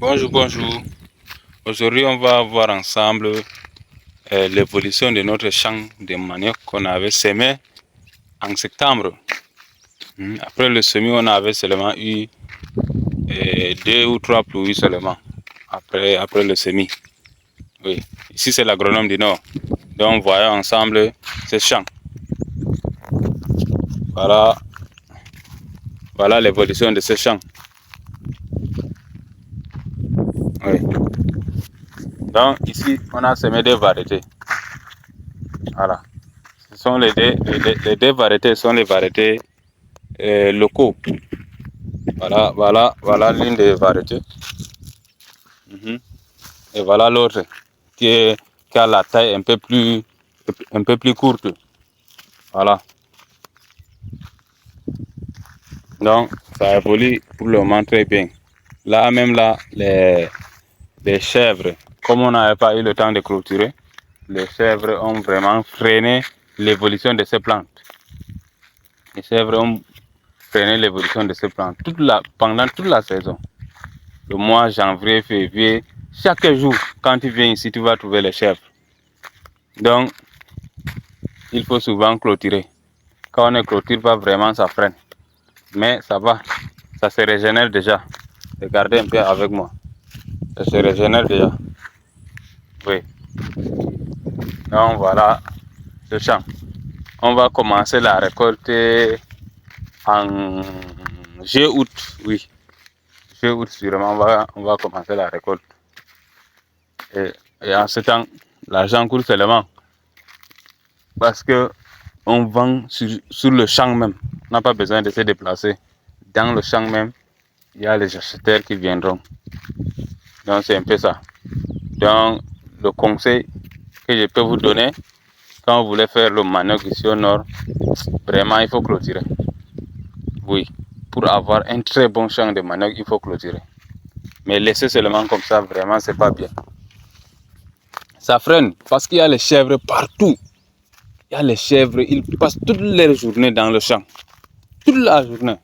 Bonjour, bonjour. Aujourd'hui, on va voir ensemble l'évolution de notre champ de manioc qu'on avait semé en septembre. Après le semis, on avait seulement eu 2 ou 3 pluies seulement après le semis. Oui, ici c'est l'agronome du Nord. Donc, voyons ensemble ce champ. Voilà l'évolution de ce champ. Oui. Donc, ici, on a semé des variétés. Voilà. Ce sont les deux variétés sont les variétés locaux. Voilà l'une des variétés. Et voilà l'autre qui a la taille un peu plus courte. Voilà. Donc, ça évolue pour le moment très bien. Là, même là, les chèvres, comme on n'avait pas eu le temps de clôturer, les chèvres ont vraiment freiné l'évolution de ces plantes. Les chèvres ont freiné l'évolution de ces plantes pendant toute la saison. Le mois janvier, février, chaque jour, quand tu viens ici, tu vas trouver les chèvres. Donc, il faut souvent clôturer. Quand on ne clôture pas vraiment, ça freine. Mais ça va, ça se régénère déjà. Regardez un peu avec moi. Ça se régénère déjà. Oui. Donc voilà ce champ. On va commencer la récolte en juillet-août. Oui. Juillet-août, sûrement, on va commencer la récolte. Et en ce temps, l'argent court seulement. Parce que on vend sur le champ même. On n'a pas besoin de se déplacer. Dans le champ même, il y a les acheteurs qui viendront. Donc c'est un peu ça. Donc le conseil que je peux vous donner, quand vous voulez faire le manioc ici au nord, vraiment il faut clôturer. Oui, pour avoir un très bon champ de manioc, il faut clôturer. Mais laisser seulement comme ça, vraiment c'est pas bien. Ça freine parce qu'il y a les chèvres partout. Il y a les chèvres, ils passent toute leur journée dans le champ. Toute la journée.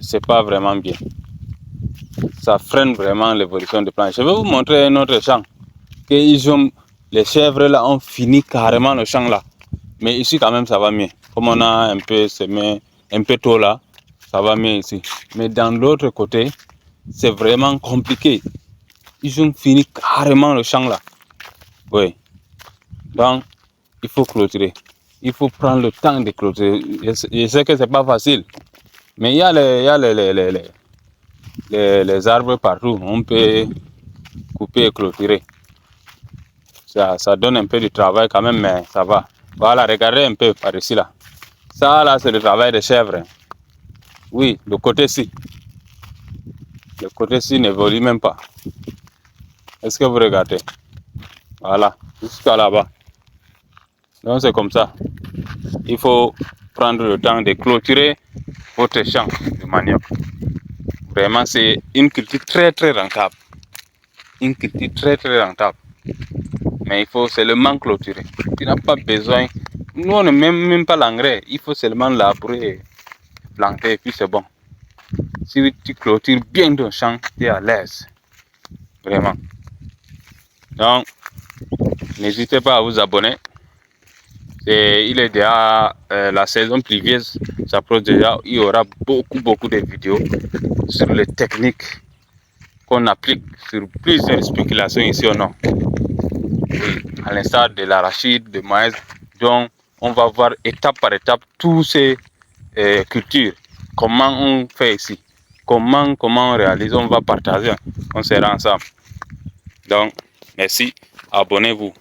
C'est pas vraiment bien. Ça freine vraiment l'évolution des plantes. Je vais vous montrer un autre champ. Les chèvres là ont fini carrément le champ là. Mais ici quand même ça va mieux. Comme on a un peu semé un peu tôt là, ça va mieux ici. Mais dans l'autre côté, c'est vraiment compliqué. Ils ont fini carrément le champ là. Oui. Donc, il faut clôturer. Il faut prendre le temps de clôturer. Je sais que c'est pas facile. Mais il y a les arbres partout. On peut couper et clôturer. Ça donne un peu de travail quand même, mais ça va. Voilà, regardez un peu par ici là. Ça là, c'est le travail des chèvres. Oui, le côté-ci. Le côté-ci n'évolue même pas. Est-ce que vous regardez? Voilà, jusqu'à là-bas. Donc c'est comme ça. Il faut prendre le temps de clôturer votre champ de manioc. Vraiment, c'est une culture très très rentable. Une culture très très rentable. Mais il faut seulement clôturer. Tu n'as pas besoin. Nous, on ne met même pas l'engrais. Il faut seulement labourer, planter, et puis c'est bon. Si tu clôtures bien ton champ, tu es à l'aise. Vraiment. Donc, n'hésitez pas à vous abonner. Il est déjà la saison pluvieuse s'approche déjà. Il y aura beaucoup de vidéos sur les techniques qu'on applique sur plusieurs spéculations ici au nord. Oui, à l'instar de l'arachide, de maïs. Donc, on va voir étape par étape toutes ces cultures. Comment on fait ici. Comment on réalise. On va partager. On sera ensemble. Donc, merci. Abonnez-vous.